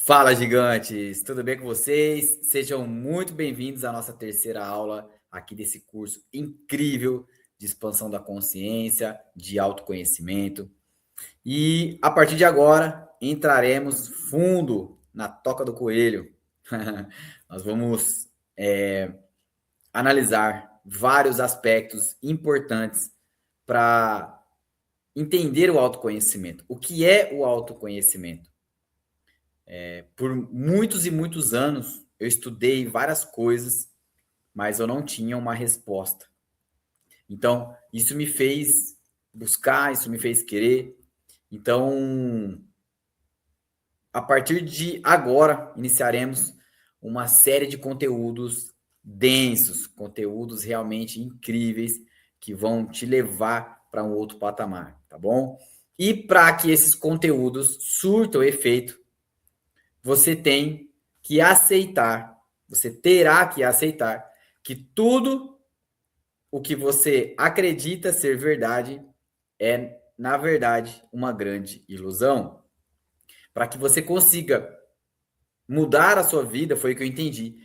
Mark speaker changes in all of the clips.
Speaker 1: Fala, gigantes! Tudo bem com vocês? Sejam muito bem-vindos à nossa terceira aula aqui desse curso incrível de expansão da consciência, de autoconhecimento. E a partir de agora, entraremos fundo na toca do coelho. Nós vamos analisar vários aspectos importantes para entender o autoconhecimento. O que é o autoconhecimento? Por muitos e muitos anos, eu estudei várias coisas, mas eu não tinha uma resposta. Então, isso me fez buscar, isso me fez querer. Então, a partir de agora, iniciaremos uma série de conteúdos densos, conteúdos realmente incríveis que vão te levar para um outro patamar, tá bom? E para que esses conteúdos surtam efeito, você tem que aceitar, você terá que aceitar que tudo o que você acredita ser verdade é, na verdade, uma grande ilusão. Para que você consiga mudar a sua vida, foi o que eu entendi.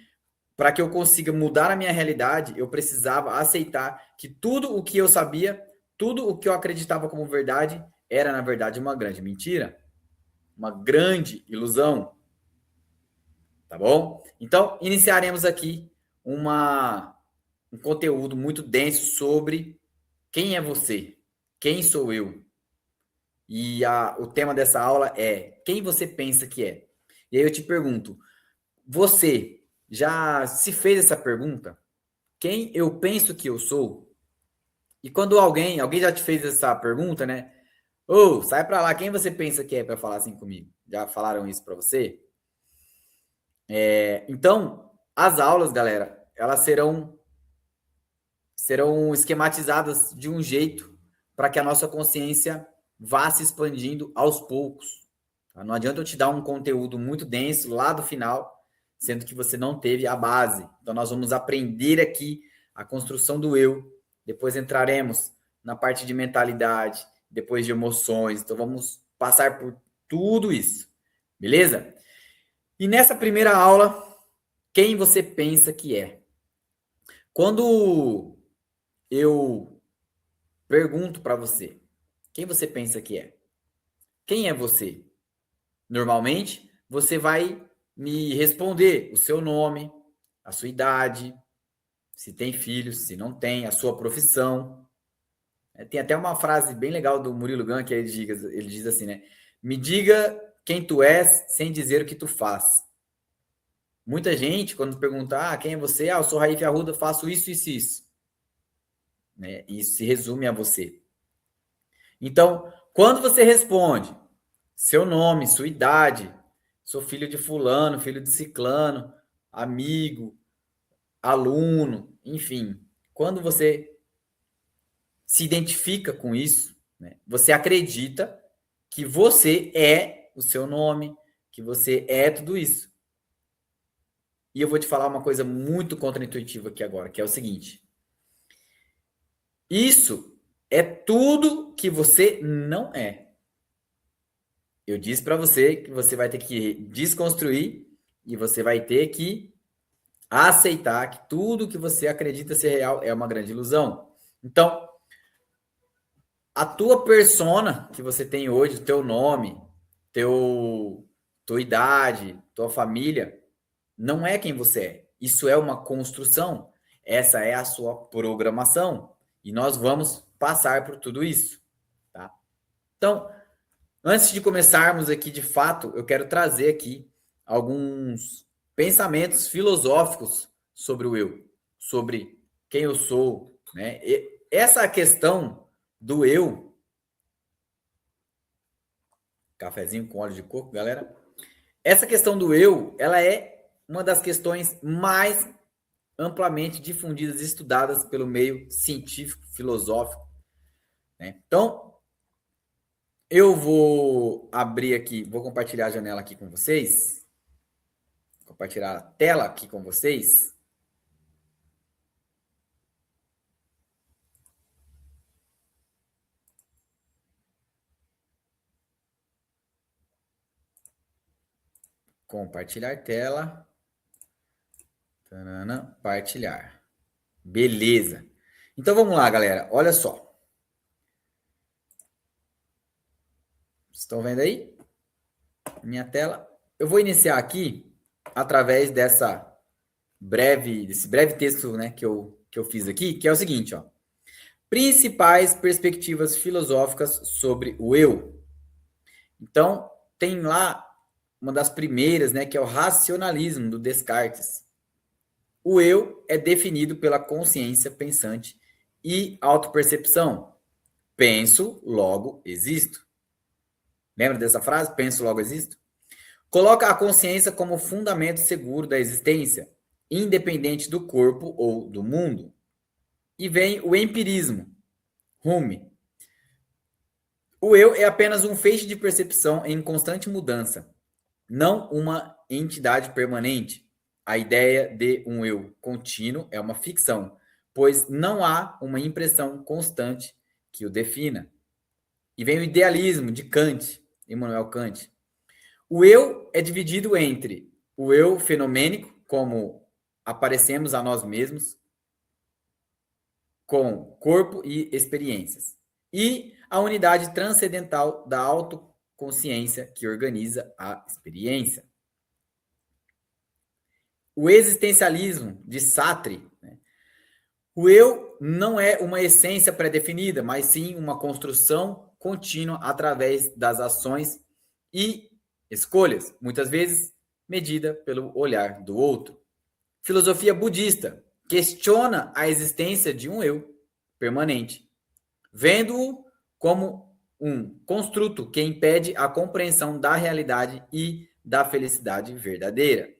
Speaker 1: Para que eu consiga mudar a minha realidade, eu precisava aceitar que tudo o que eu sabia, tudo o que eu acreditava como verdade, era, na verdade, uma grande mentira, uma grande ilusão. Tá bom? Então, iniciaremos aqui um conteúdo muito denso sobre quem é você, quem sou eu. E o tema dessa aula é quem você pensa que é. E aí eu te pergunto, você já se fez essa pergunta? Quem eu penso que eu sou? E quando alguém já te fez essa pergunta, né? Ô, sai pra lá, quem você pensa que é para falar assim comigo? Já falaram isso para você? Então, as aulas, galera, elas serão esquematizadas de um jeito para que a nossa consciência vá se expandindo aos poucos. Tá? Não adianta eu te dar um conteúdo muito denso lá do final, sendo que você não teve a base. Então, nós vamos aprender aqui a construção do eu, depois entraremos na parte de mentalidade, depois de emoções. Então, vamos passar por tudo isso, beleza? E nessa primeira aula, quem você pensa que é? Quando eu pergunto para você, quem você pensa que é? Quem é você? Normalmente, você vai me responder o seu nome, a sua idade, se tem filhos, se não tem, a sua profissão. Tem até uma frase bem legal do Murilo Gun que ele diz assim, né? Me diga quem tu és sem dizer o que tu faz. Muita gente, quando pergunta, quem é você? Eu sou Raif Arruda, faço isso, isso, isso. Né? Isso se resume a você. Então, quando você responde seu nome, sua idade, sou filho de fulano, filho de ciclano, amigo, aluno, enfim, quando você se identifica com isso, né, você acredita que você é o seu nome, que você é tudo isso. E eu vou te falar uma coisa muito contraintuitiva aqui agora, que é o seguinte: isso é tudo que você não é. Eu disse para você que você vai ter que desconstruir e você vai ter que aceitar que tudo que você acredita ser real é uma grande ilusão. Então, a tua persona que você tem hoje, o teu nome, tua idade, tua família, não é quem você é. Isso é uma construção. Essa é a sua programação. E nós vamos passar por tudo isso, tá? Então, antes de começarmos aqui de fato, eu quero trazer aqui alguns pensamentos filosóficos sobre o eu, sobre quem eu sou, né? E essa questão do eu, cafezinho com óleo de coco, galera. Essa questão do eu, ela é uma das questões mais amplamente difundidas e estudadas pelo meio científico, filosófico, né? Então, eu vou abrir aqui, vou compartilhar a janela aqui com vocês. Compartilhar a tela aqui com vocês. Compartilhar tela. Tanana, partilhar. Beleza. Então vamos lá, galera. Olha só. Estão vendo aí? Minha tela. Eu vou iniciar aqui através desse breve texto, né, que eu fiz aqui, que é o seguinte, ó. Principais perspectivas filosóficas sobre o eu. Então, tem lá uma das primeiras, né, que é o racionalismo do Descartes. O eu é definido pela consciência pensante e autopercepção. Penso, logo existo. Lembra dessa frase? Penso, logo existo? Coloca a consciência como fundamento seguro da existência, independente do corpo ou do mundo. E vem o empirismo. Hume. O eu é apenas um feixe de percepção em constante mudança, não uma entidade permanente. A ideia de um eu contínuo é uma ficção, pois não há uma impressão constante que o defina. E vem o idealismo de Kant, Immanuel Kant. O eu é dividido entre o eu fenomênico, como aparecemos a nós mesmos, com corpo e experiências, e a unidade transcendental da autoconsciência que organiza a experiência. O existencialismo de Sartre, né? O eu não é uma essência pré-definida, mas sim uma construção contínua através das ações e escolhas, muitas vezes medida pelo olhar do outro. Filosofia budista questiona a existência de um eu permanente, vendo-o como um construto que impede a compreensão da realidade e da felicidade verdadeira.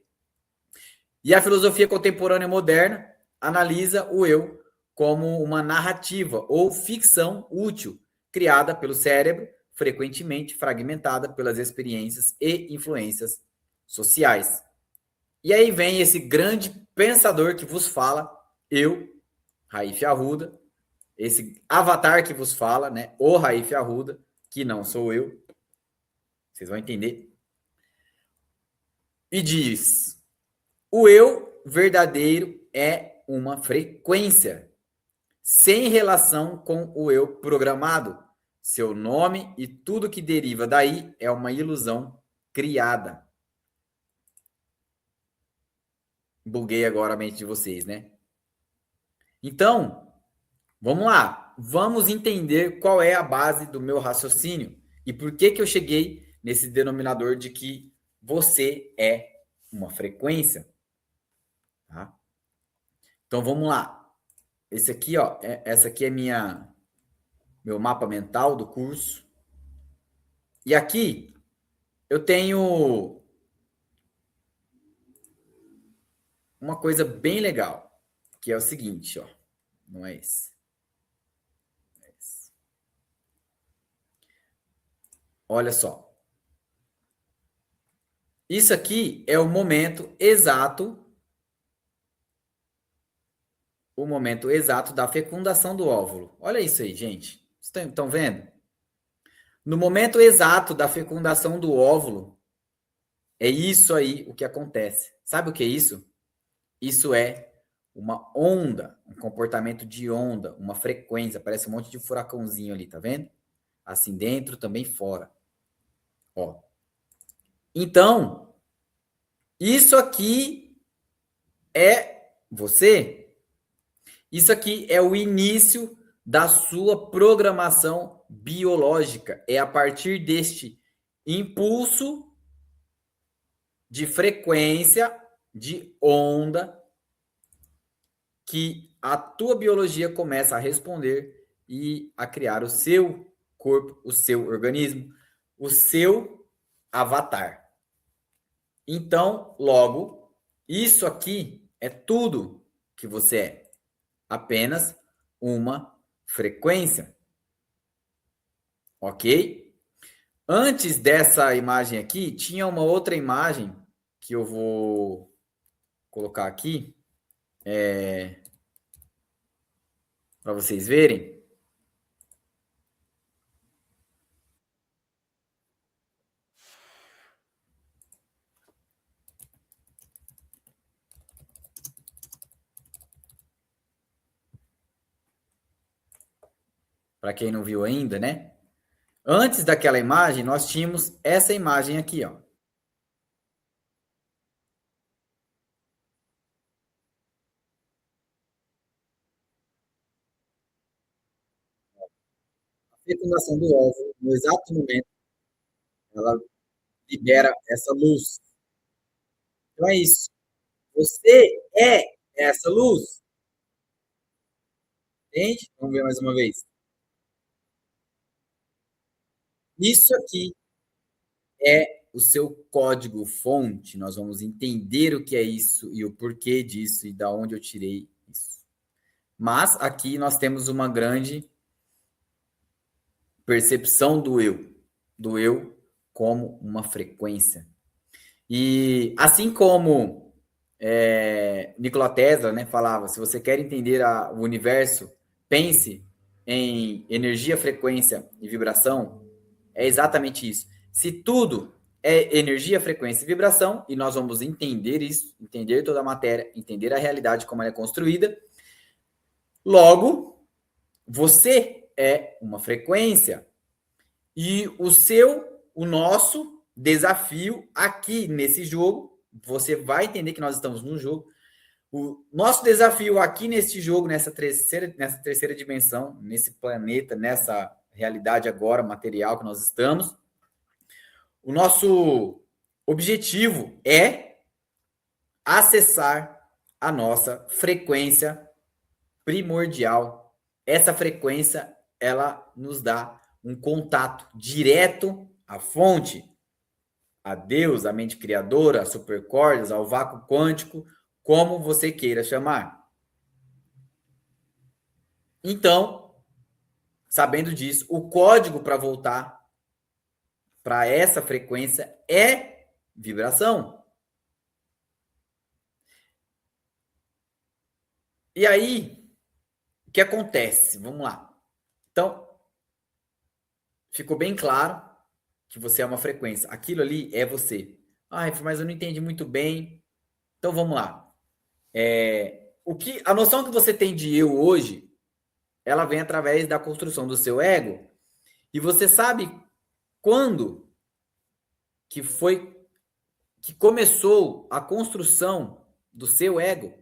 Speaker 1: E a filosofia contemporânea moderna analisa o eu como uma narrativa ou ficção útil, criada pelo cérebro, frequentemente fragmentada pelas experiências e influências sociais. E aí vem esse grande pensador que vos fala, eu, Raif Arruda, esse avatar que vos fala, né? O Raif Arruda, que não sou eu. Vocês vão entender. E diz: o eu verdadeiro é uma frequência, sem relação com o eu programado. Seu nome e tudo que deriva daí é uma ilusão criada. Buguei agora a mente de vocês, né? Então, vamos lá. Vamos entender qual é a base do meu raciocínio e por que eu cheguei nesse denominador de que você é uma frequência. Tá? Então, vamos lá. Esse aqui, ó, essa aqui é meu mapa mental do curso. E aqui eu tenho uma coisa bem legal, que é o seguinte, ó. Não é esse. É esse. Olha só. Isso aqui é o momento exato da fecundação do óvulo. Olha isso aí, gente. Estão vendo? No momento exato da fecundação do óvulo, é isso aí o que acontece. Sabe o que é isso? Isso é uma onda, um comportamento de onda, uma frequência. Parece um monte de furacãozinho ali, tá vendo? Assim dentro, também fora. Ó. Então, isso aqui é você. Isso aqui é o início da sua programação biológica. É a partir deste impulso de frequência, de onda, que a tua biologia começa a responder e a criar o seu corpo, o seu organismo, o seu avatar. Então, logo, isso aqui é tudo que você é. Apenas uma frequência. Ok? Antes dessa imagem aqui, tinha uma outra imagem que eu vou colocar aqui para vocês verem. para quem não viu ainda, né? Antes daquela imagem, nós tínhamos essa imagem aqui, ó. A fecundação do óvulo, no exato momento, ela libera essa luz. Então é isso. Você é essa luz. Entende? Vamos ver mais uma vez. Isso aqui é o seu código-fonte. Nós vamos entender o que é isso e o porquê disso e da onde eu tirei isso. Mas aqui nós temos uma grande percepção do eu como uma frequência. E assim como Nikola Tesla, né, falava, se você quer entender o universo, pense em energia, frequência e vibração. É exatamente isso. Se tudo é energia, frequência e vibração, e nós vamos entender isso, entender toda a matéria, entender a realidade como ela é construída, logo, você é uma frequência. E o nosso desafio aqui nesse jogo, você vai entender que nós estamos num jogo. O nosso desafio aqui nesse jogo, nessa terceira dimensão, nesse planeta, nessa realidade agora material que nós estamos, o nosso objetivo é acessar a nossa frequência primordial. Essa frequência, ela nos dá um contato direto à fonte, a Deus, a mente criadora, a supercordas, ao vácuo quântico, como você queira chamar. Então, sabendo disso, o código para voltar para essa frequência é vibração. E aí, o que acontece? Vamos lá. Então, ficou bem claro que você é uma frequência. Aquilo ali é você. Ah, mas eu não entendi muito bem. Então, vamos lá. A noção que você tem de eu hoje, ela vem através da construção do seu ego. E você sabe quando que foi que começou a construção do seu ego?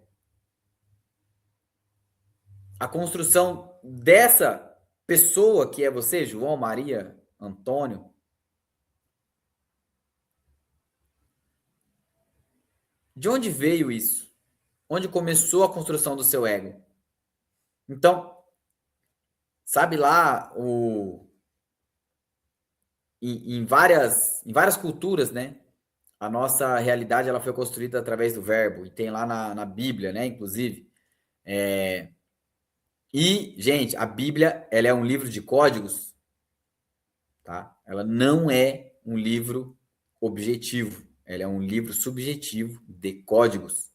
Speaker 1: A construção dessa pessoa que é você, João, Maria, Antônio. De onde veio isso? Onde começou a construção do seu ego? Então, sabe lá em várias culturas, né? A nossa realidade ela foi construída através do verbo, e tem lá na Bíblia, né? Inclusive. E, gente, a Bíblia ela é um livro de códigos, tá? Ela não é um livro objetivo, ela é um livro subjetivo de códigos.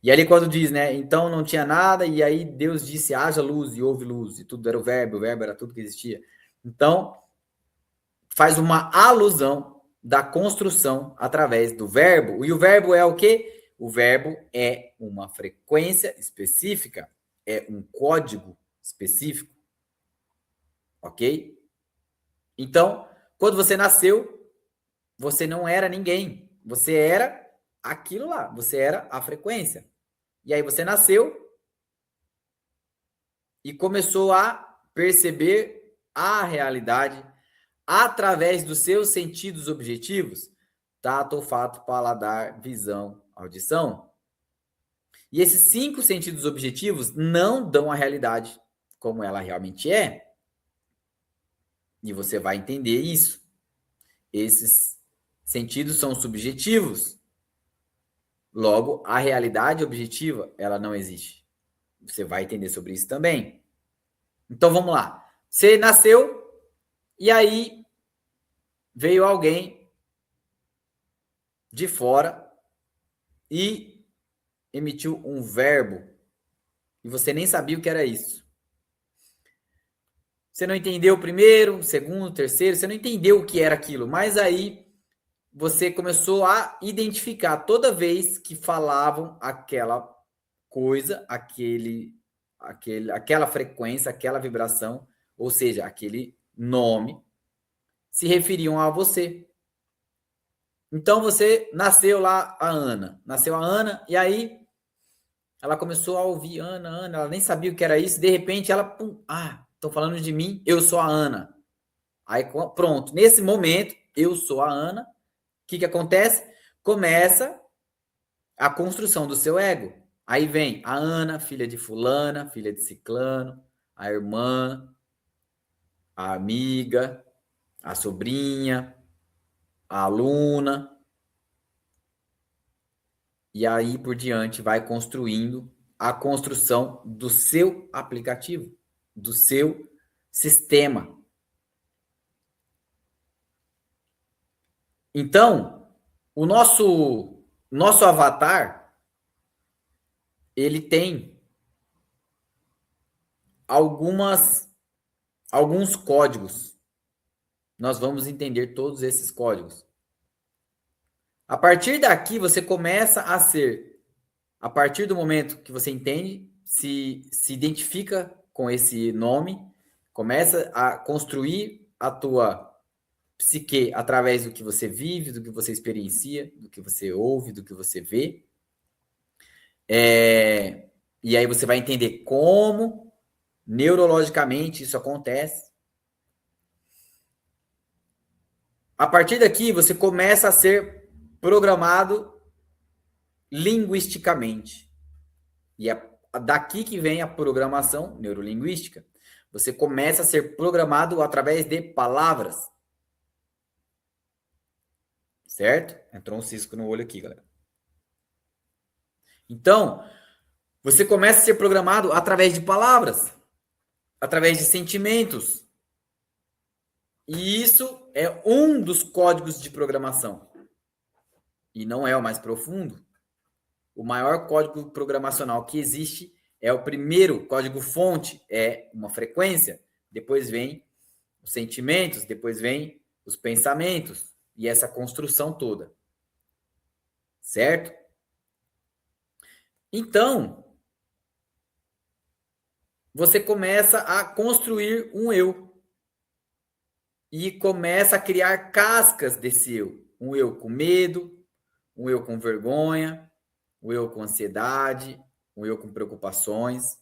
Speaker 1: E ali quando diz, né? Então não tinha nada, e aí Deus disse, haja luz, e houve luz, e tudo era o verbo era tudo que existia. Então, faz uma alusão da construção através do verbo. E o verbo é o quê? O verbo é uma frequência específica, é um código específico. Ok? Então, quando você nasceu, você não era ninguém. Você era aquilo lá. Você era a frequência. E aí você nasceu e começou a perceber a realidade através dos seus sentidos objetivos, tato, olfato, paladar, visão, audição. E esses 5 sentidos objetivos não dão a realidade como ela realmente é. E você vai entender isso. Esses sentidos são subjetivos. Logo, a realidade objetiva, ela não existe. Você vai entender sobre isso também. Então, vamos lá. Você nasceu e aí veio alguém de fora e emitiu um verbo e você nem sabia o que era isso. Você não entendeu o primeiro, o segundo, o terceiro, você não entendeu o que era aquilo, mas aí você começou a identificar toda vez que falavam aquela coisa, aquela frequência, aquela vibração, ou seja, aquele nome, se referiam a você. Então você nasceu lá a Ana. Nasceu a Ana e aí ela começou a ouvir Ana, ela nem sabia o que era isso, de repente ela, pum, estão falando de mim, eu sou a Ana. Aí pronto, nesse momento, eu sou a Ana, o que acontece? Começa a construção do seu ego. Aí vem a Ana, filha de fulana, filha de ciclano, a irmã, a amiga, a sobrinha, a aluna. E aí por diante vai construindo a construção do seu aplicativo, do seu sistema. Então, o nosso avatar, ele tem alguns códigos. Nós vamos entender todos esses códigos. A partir daqui, você começa a ser, a partir do momento que você entende, se identifica com esse nome, começa a construir a tua psique através do que você vive, do que você experiencia, do que você ouve, do que você vê. E aí você vai entender como neurologicamente isso acontece. A partir daqui, você começa a ser programado linguisticamente. E é daqui que vem a programação neurolinguística. Você começa a ser programado através de palavras. Certo? Entrou um cisco no olho aqui, galera. Então, você começa a ser programado através de palavras, através de sentimentos. E isso é um dos códigos de programação. E não é o mais profundo. O maior código programacional que existe é o primeiro código-fonte, é uma frequência. Depois vem os sentimentos, depois vem os pensamentos e essa construção toda. Certo? Então, você começa a construir um eu. E começa a criar cascas desse eu. Um eu com medo, um eu com vergonha, um eu com ansiedade, um eu com preocupações.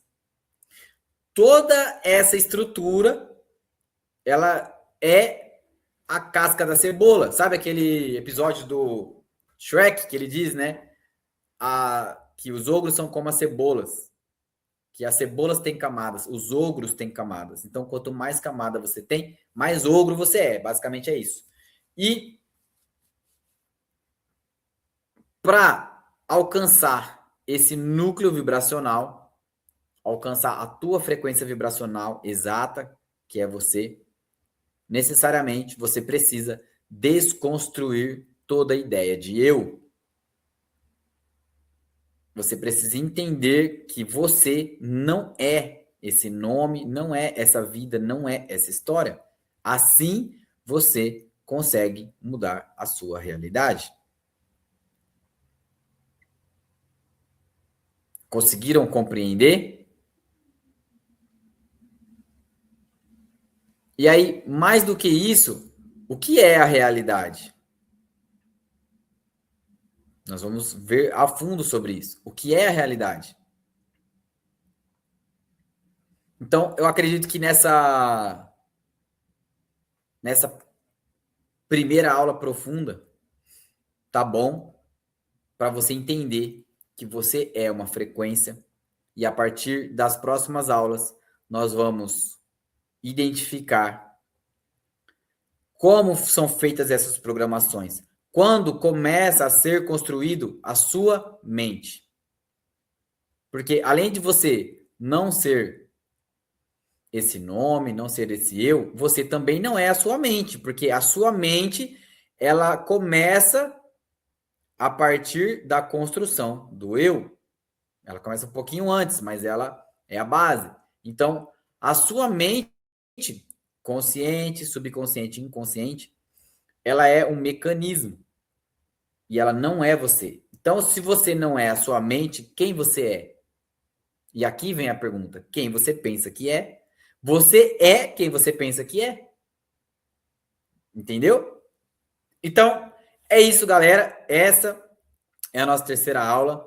Speaker 1: Toda essa estrutura, ela é a casca da cebola. Sabe aquele episódio do Shrek que ele diz, né? Que os ogros são como as cebolas. Que as cebolas têm camadas, os ogros têm camadas. Então, quanto mais camada você tem, mais ogro você é. Basicamente é isso. E para alcançar esse núcleo vibracional, alcançar a tua frequência vibracional exata, que é você, necessariamente você precisa desconstruir toda a ideia de eu. Você precisa entender que você não é esse nome, não é essa vida, não é essa história. Assim, você consegue mudar a sua realidade. Conseguiram compreender? E aí, mais do que isso, o que é a realidade? Nós vamos ver a fundo sobre isso. O que é a realidade? Então, eu acredito que nessa primeira aula profunda, tá bom para você entender que você é uma frequência e a partir das próximas aulas nós vamos identificar como são feitas essas programações. Quando começa a ser construído a sua mente. Porque além de você não ser esse nome, não ser esse eu, você também não é a sua mente, porque a sua mente, ela começa a partir da construção do eu. Ela começa um pouquinho antes, mas ela é a base. Então, a sua mente, consciente, subconsciente, inconsciente, ela é um mecanismo. E ela não é você. Então, se você não é a sua mente, quem você é? E aqui vem a pergunta: quem você pensa que é? Você é quem você pensa que é. Entendeu? Então, é isso, galera. Essa é a nossa terceira aula.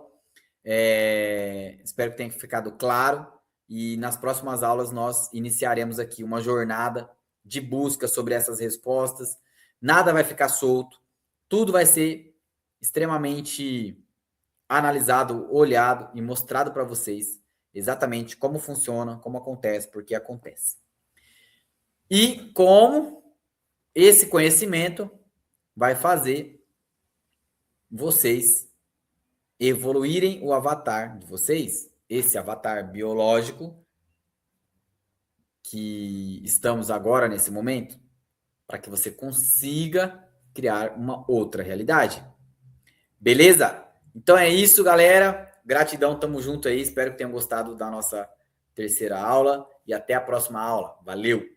Speaker 1: Espero que tenha ficado claro. E nas próximas aulas nós iniciaremos aqui uma jornada de busca sobre essas respostas. Nada vai ficar solto. Tudo vai ser extremamente analisado, olhado e mostrado para vocês exatamente como funciona, como acontece, por que acontece. E como esse conhecimento vai fazer vocês evoluírem o avatar de vocês, esse avatar biológico que estamos agora nesse momento, para que você consiga criar uma outra realidade. Beleza? Então é isso, galera. Gratidão, tamo junto aí. Espero que tenham gostado da nossa terceira aula e até a próxima aula. Valeu!